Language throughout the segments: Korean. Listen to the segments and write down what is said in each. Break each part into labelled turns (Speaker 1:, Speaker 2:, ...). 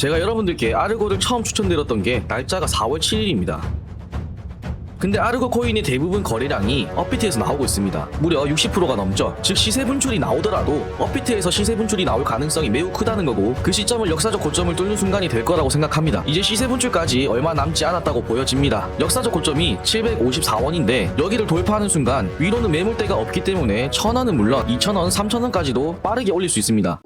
Speaker 1: 제가 여러분들께 아르고를 처음 추천드렸던 게 날짜가 4월 7일입니다. 근데 아르고 코인의 대부분 거래량이 업비트에서 나오고 있습니다. 무려 60%가 넘죠. 즉 시세 분출이 나오더라도 업비트에서 시세 분출이 나올 가능성이 매우 크다는 거고, 그 시점을 역사적 고점을 뚫는 순간이 될 거라고 생각합니다. 이제 시세 분출까지 얼마 남지 않았다고 보여집니다. 역사적 고점이 754원인데 여기를 돌파하는 순간 위로는 매물대가 없기 때문에 1000원은 물론 2000원, 3000원까지도 빠르게 올릴 수 있습니다.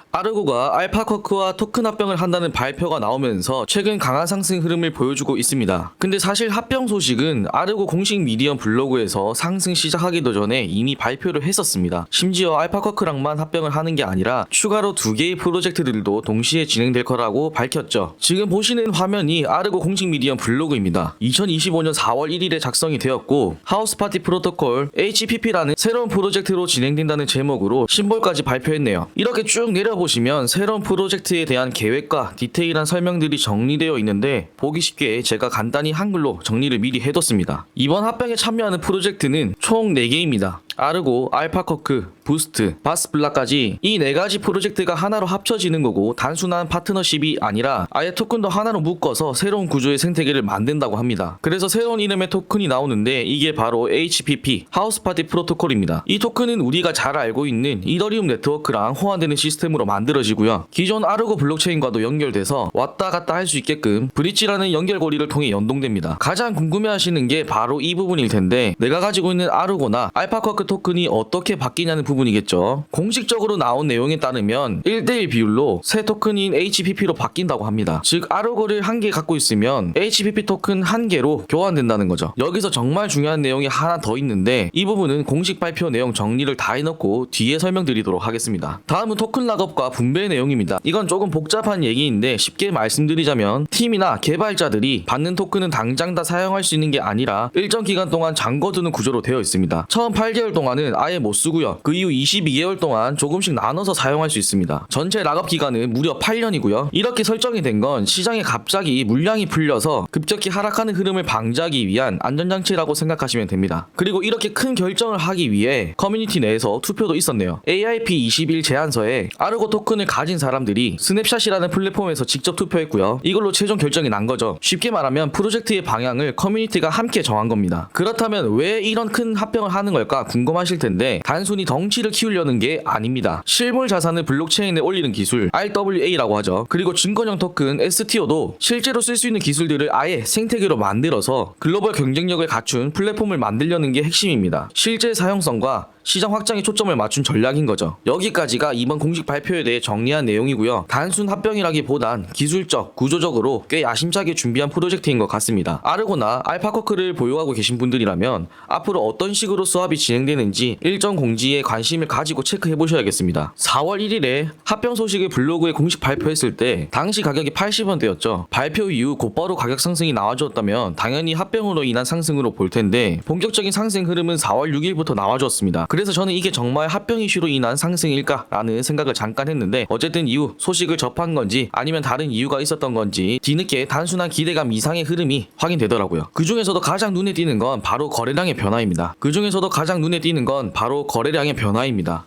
Speaker 1: 아르고가 알파쿼크와 토큰 합병을 한다는 발표가 나오면서 최근 강한 상승 흐름을 보여주고 있습니다. 근데 사실 합병 소식은 아르고 공식 미디엄 블로그에서 상승 시작하기도 전에 이미 발표를 했었습니다. 심지어 알파쿼크랑만 합병을 하는 게 아니라 추가로 2개의 프로젝트들도 동시에 진행될 거라고 밝혔죠. 지금 보시는 화면이 아르고 공식 미디엄 블로그입니다. 2025년 4월 1일에 작성이 되었고, 하우스파티 프로토콜 HPP라는 새로운 프로젝트로 진행된다는 제목으로 심볼까지 발표했네요. 이렇게 쭉 내려보시면 새로운 프로젝트에 대한 계획과 디테일한 설명들이 정리되어 있는데, 보기 쉽게 제가 간단히 한글로 정리를 미리 해뒀습니다. 이번 합병에 참여하는 프로젝트는 총 4개입니다. 아르고, 알파쿼크, 부스트, 바스블라까지 이 4가지 프로젝트가 하나로 합쳐지는 거고, 단순한 파트너십이 아니라 아예 토큰도 하나로 묶어서 새로운 구조의 생태계를 만든다고 합니다. 그래서 새로운 이름의 토큰이 나오는데 이게 바로 HPP, 하우스파티 프로토콜입니다. 이 토큰은 우리가 잘 알고 있는 이더리움 네트워크랑 호환되는 시스템으로 만들어지고요. 기존 아르고 블록체인과도 연결돼서 왔다 갔다 할 수 있게끔 브릿지라는 연결고리를 통해 연동됩니다. 가장 궁금해하시는 게 바로 이 부분일 텐데, 내가 가지고 있는 아르고나 알파쿼크 토큰이 어떻게 바뀌냐는 부분이겠죠. 공식적으로 나온 내용에 따르면 1대1 비율로 새 토큰인 HPP로 바뀐다고 합니다. 즉 아르고를 1개 갖고 있으면 HPP 토큰 1개로 교환된다는 거죠. 여기서 정말 중요한 내용이 하나 더 있는데, 이 부분은 공식 발표 내용 정리를 다 해놓고 뒤에 설명드리도록 하겠습니다. 다음은 토큰 락업과 분배 내용입니다. 이건 조금 복잡한 얘기인데 쉽게 말씀드리자면, 팀이나 개발자들이 받는 토큰은 당장 다 사용할 수 있는 게 아니라 일정 기간 동안 잠궈두는 구조로 되어 있습니다. 처음 8개월 동안은 아예 못 쓰고요. 그 이후 22개월 동안 조금씩 나눠서 사용할 수 있습니다. 전체 락업 기간은 무려 8년이고요. 이렇게 설정이 된 건 시장에 갑자기 물량이 풀려서 급격히 하락하는 흐름을 방지하기 위한 안전장치라고 생각하시면 됩니다. 그리고 이렇게 큰 결정을 하기 위해 커뮤니티 내에서 투표도 있었네요. AIP21 제안서에 아르고 토큰을 가진 사람들이 스냅샷이라는 플랫폼에서 직접 투표했고요. 이걸로 최종 결정이 난 거죠. 쉽게 말하면 프로젝트의 방향을 커뮤니티가 함께 정한 겁니다. 그렇다면 왜 이런 큰 합병을 하는 걸까 궁금하실 텐데, 단순히 덩치를 키우려는 게 아닙니다. 실물 자산을 블록체인에 올리는 기술 RWA라고 하죠. 그리고 증권형 토큰 STO도 실제로 쓸 수 있는 기술들을 아예 생태계로 만들어서 글로벌 경쟁력을 갖춘 플랫폼을 만들려는 게 핵심입니다. 실제 사용성과 시장 확장에 초점을 맞춘 전략인 거죠. 여기까지가 이번 공식 발표에 대해 정리한 내용이고요. 단순 합병이라기보단 기술적, 구조적으로 꽤 야심차게 준비한 프로젝트인 것 같습니다. 아르고나 알파쿼크를 보유하고 계신 분들이라면 앞으로 어떤 식으로 수합이 진행되는지 일정 공지에 관심을 가지고 체크해 보셔야겠습니다. 4월 1일에 합병 소식을 블로그에 공식 발표했을 때 당시 가격이 80원대였죠. 발표 이후 곧바로 가격 상승이 나와주었다면 당연히 합병으로 인한 상승으로 볼 텐데, 본격적인 상승 흐름은 4월 6일부터 나와주었습니다. 그래서 저는 이게 정말 합병 이슈로 인한 상승일까라는 생각을 잠깐 했는데, 어쨌든 이후 소식을 접한 건지 아니면 다른 이유가 있었던 건지 뒤늦게 단순한 기대감 이상의 흐름이 확인되더라고요. 그 중에서도 가장 눈에 띄는 건 바로 거래량의 변화입니다.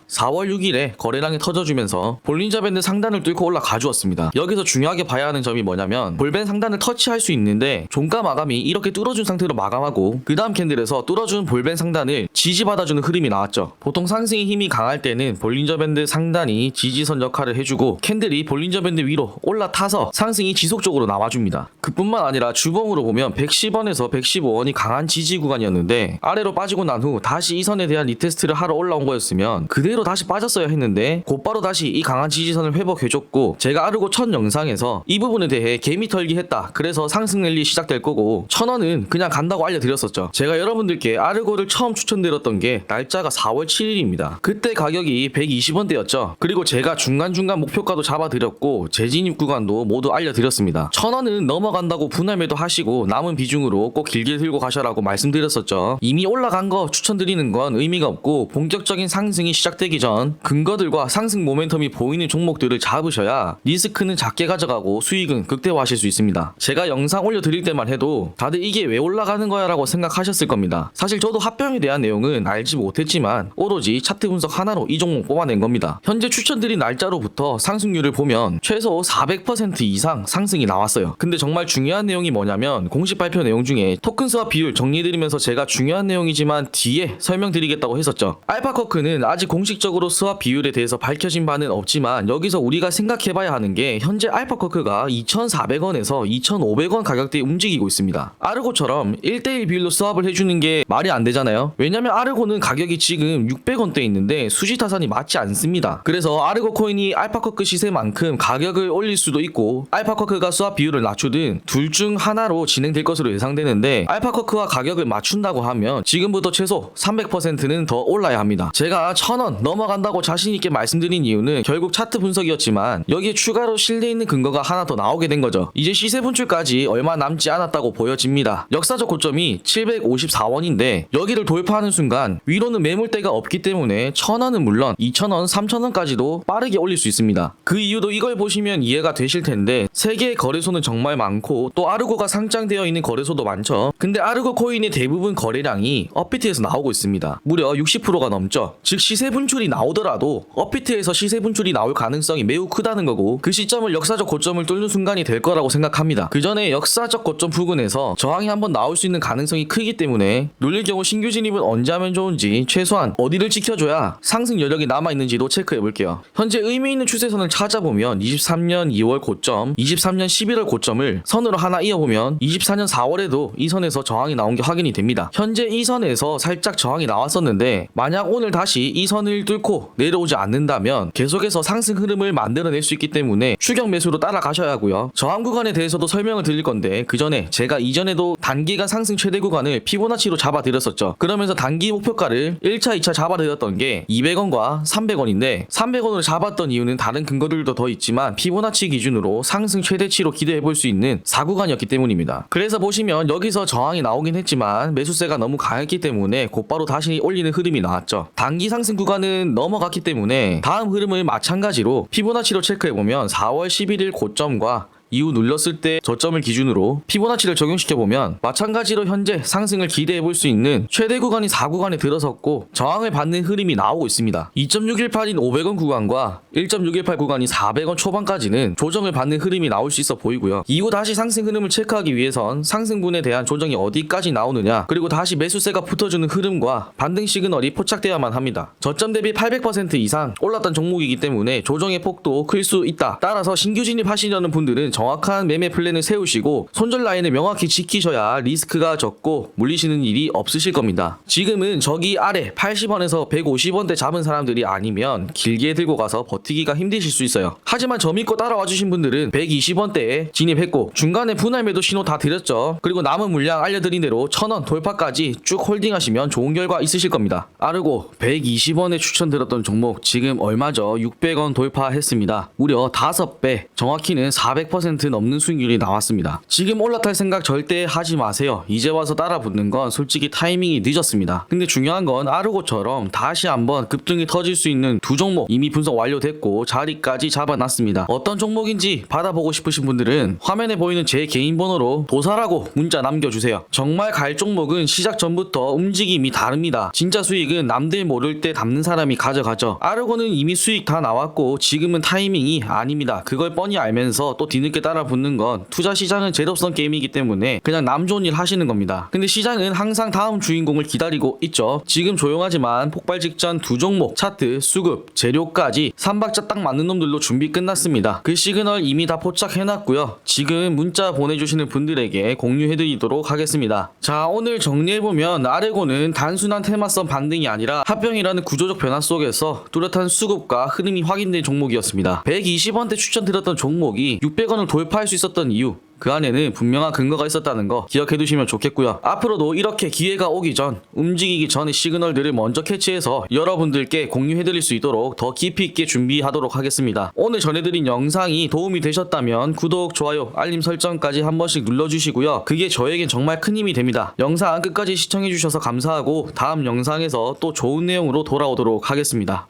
Speaker 1: 4월 6일에 거래량이 터져주면서 볼린저 밴드 상단을 뚫고 올라가 주었습니다. 여기서 중요하게 봐야 하는 점이 뭐냐면, 볼밴 상단을 터치할 수 있는데 종가 마감이 이렇게 뚫어준 상태로 마감하고 그 다음 캔들에서 뚫어준 볼밴 상단을 지지받아주는 흐름이 나왔죠. 보통 상승의 힘이 강할 때는 볼린저 밴드 상단이 지지선 역할을 해주고 캔들이 볼린저 밴드 위로 올라타서 상승이 지속적으로 나와줍니다. 그뿐만 아니라 주봉으로 보면 110원에서 115원이 강한 지지 구간이었는데, 아래로 빠지고 난 후 다시 이 선에 대한 리테스트를 하러 올라온 거였으면 그대로 다시 빠졌어야 했는데 곧바로 다시 이 강한 지지선을 회복해줬고, 제가 아르고 첫 영상에서 이 부분에 대해 개미 털기 했다, 그래서 상승 랠리 시작될 거고 1000원은 그냥 간다고 알려드렸었죠. 제가 여러분들께 아르고를 처음 추천드렸던 게 날짜가 4월 7일입니다. 그때 가격이 120원대였죠. 그리고 제가 중간중간 목표가도 잡아드렸고 재진입 구간도 모두 알려드렸습니다. 1000원은 넘어간다고 분할 매도 하시고 남은 비중으로 꼭 길게 들고 가셔라고 말씀드렸었죠. 이미 올라간 거 추천드리는 건 의미가 없고, 본격적인 상승이 시작되기 전 근거들과 상승 모멘텀이 보이는 종목들을 잡으셔야 리스크는 작게 가져가고 수익은 극대화하실 수 있습니다. 제가 영상 올려드릴 때만 해도 다들 이게 왜 올라가는 거야 라고 생각하셨을 겁니다. 사실 저도 합병에 대한 내용은 알지 못했지만 했지만 오로지 차트 분석 하나로 이 종목 뽑아낸 겁니다. 현재 추천드린 날짜로부터 상승률을 보면 최소 400% 이상 상승이 나왔어요. 근데 정말 중요한 내용이 뭐냐면 공식 발표 내용 중에 토큰 스왑 비율 정리해드리면서 제가 중요한 내용이지만 뒤에 설명드리겠다고 했었죠. 알파커크는 아직 공식적으로 스왑 비율에 대해서 밝혀진 바는 없지만 여기서 우리가 생각해봐야 하는 게 현재 알파커크가 2,400원에서 2,500원 가격대에 움직이고 있습니다. 아르고처럼 1대1 비율로 스왑을 해주는 게 말이 안 되잖아요. 왜냐면 아르고는 가격이 지금 600원대에 있는데 수지타산이 맞지 않습니다. 그래서 아르고 코인이 알파커크 시세만큼 가격을 올릴 수도 있고 알파커크가 스왑 비율을 낮추든 둘 중 하나로 진행될 것으로 예상되는데 알파커크와 가격을 맞춘다고 하면 지금부터 최소 300%는 더 올라야 합니다. 제가 1,000원 넘어간다고 자신있게 말씀드린 이유는 결국 차트 분석이었지만 여기에 추가로 실려 있는 근거가 하나 더 나오게 된 거죠. 이제 시세 분출까지 얼마 남지 않았다고 보여집니다. 역사적 고점이 754원인데 여기를 돌파하는 순간 위로는 매물대가 없기 때문에 1,000원은 물론 2,000원, 3,000원까지도 빠르게 올릴 수 있습니다. 그 이유도 이걸 보시면 이해가 되실 텐데 세계의 거래소는 정말 많고 또 아르고가 상장되어 있는 거래소도 많죠. 근데 아르고 코인의 대부분 거래량이 업비트에서 나오고 있습니다. 무려 60%가 넘죠. 즉 시세 분출이 나오더라도 업비트에서 시세 분출이 나올 가능성이 매우 크다는 거고 그 시점을 역사적 고점을 뚫는 순간이 될 거라고 생각합니다. 그 전에 역사적 고점 부근에서 저항이 한번 나올 수 있는 가능성이 크기 때문에 눌릴 경우 신규 진입은 언제 하면 좋은지 최소한 어디를 지켜줘야 상승 여력이 남아있는지도 체크해 볼게요. 현재 의미 있는 추세선을 찾아보면 23년 2월 고점, 23년 11월 고점을 선으로 하나 이어보면 24년 4월에도 이 선에서 저항이 나온 게 확인이 됩니다. 현재 이 선에서 살짝 저항이 나왔었는데 만약 오늘 다시 이 선을 뚫고 내려오지 않는다면 계속해서 상승 흐름을 만들어낼 수 있기 때문에 추격 매수로 따라가셔야 하고요. 저항 구간에 대해서도 설명을 드릴 건데 그 전에 제가 이전에도 단기간 상승 최대 구간을 피보나치로 잡아드렸었죠. 그러면서 단기 목표가를 1차, 2차 잡아드렸던 게 200원과 300원인데 300원으로 잡았던 이유는 다른 근거들도 더 있지만 피보나치 기준으로 상승 최대치로 기대해볼 수 있는 4구간이었기 때문입니다. 그래서 보시면 여기서 저항이 나오긴 했지만 매수세가 너무 강했기 때문에 곧바로 다시 올리는 흐름이 나왔죠. 단기 상승 구간은 넘어갔기 때문에 다음 흐름을 마찬가지로 피보나치로 체크해보면 4월 11일 고점과 이후 눌렀을 때 저점을 기준으로 피보나치를 적용시켜보면 마찬가지로 현재 상승을 기대해볼 수 있는 최대 구간이 4구간에 들어섰고 저항을 받는 흐름이 나오고 있습니다. 2.618인 500원 구간과 1.618 구간이 400원 초반까지는 조정을 받는 흐름이 나올 수 있어 보이고요. 이후 다시 상승 흐름을 체크하기 위해선 상승분에 대한 조정이 어디까지 나오느냐 그리고 다시 매수세가 붙어주는 흐름과 반등 시그널이 포착되어야만 합니다. 저점 대비 800% 이상 올랐던 종목이기 때문에 조정의 폭도 클 수 있다. 따라서 신규 진입하시려는 분들은 정확한 매매 플랜을 세우시고 손절 라인을 명확히 지키셔야 리스크가 적고 물리시는 일이 없으실 겁니다. 지금은 저기 아래 80원에서 150원대 잡은 사람들이 아니면 길게 들고 가서 버티기가 힘드실 수 있어요. 하지만 저 믿고 따라와 주신 분들은 120원대에 진입했고 중간에 분할 매도 신호 다 드렸죠. 그리고 남은 물량 알려드린 대로 1,000원 돌파까지 쭉 홀딩하시면 좋은 결과 있으실 겁니다. 아르고 120원에 추천드렸던 종목 지금 얼마죠? 600원 돌파했습니다. 무려 5배, 정확히는 400% 넘는 수익률이 나왔습니다. 지금 올라탈 생각 절대 하지 마세요. 이제 와서 따라붙는 건 솔직히 타이밍이 늦었습니다. 근데 중요한 건 아르고처럼 다시 한번 급등이 터질 수 있는 두 종목 이미 분석 완료됐고 자리까지 잡아놨습니다. 어떤 종목인지 받아보고 싶으신 분들은 화면에 보이는 제 개인 번호로 도사라고 문자 남겨주세요. 정말 갈 종목은 시작 전부터 움직임이 다릅니다. 진짜 수익은 남들 모를 때 담는 사람이 가져가죠. 아르고는 이미 수익 다 나왔고 지금은 타이밍이 아닙니다. 그걸 뻔히 알면서 또 뒤늦게 따라 붙는 건 투자 시장은 제도성 게임이기 때문에 그냥 남 좋은 일 하시는 겁니다. 근데 시장은 항상 다음 주인공을 기다리고 있죠. 지금 조용하지만 폭발 직전 두 종목 차트, 수급, 재료까지 3박자 딱 맞는 놈들로 준비 끝났습니다. 그 시그널 이미 다 포착해놨고요. 지금 문자 보내주시는 분들에게 공유해드리도록 하겠습니다. 자, 오늘 정리해보면 아르고는 단순한 테마성 반등이 아니라 합병이라는 구조적 변화 속에서 뚜렷한 수급과 흐름이 확인된 종목이었습니다. 120원대 추천드렸던 종목이 600원을 돌파할 수 있었던 이유, 그 안에는 분명한 근거가 있었다는 거 기억해 두시면 좋겠고요. 앞으로도 이렇게 기회가 오기 전, 움직이기 전의 시그널들을 먼저 캐치해서 여러분들께 공유해 드릴 수 있도록 더 깊이 있게 준비하도록 하겠습니다. 오늘 전해드린 영상이 도움이 되셨다면 구독, 좋아요, 알림 설정까지 한 번씩 눌러주시고요. 그게 저에겐 정말 큰 힘이 됩니다. 영상 끝까지 시청해 주셔서 감사하고 다음 영상에서 또 좋은 내용으로 돌아오도록 하겠습니다.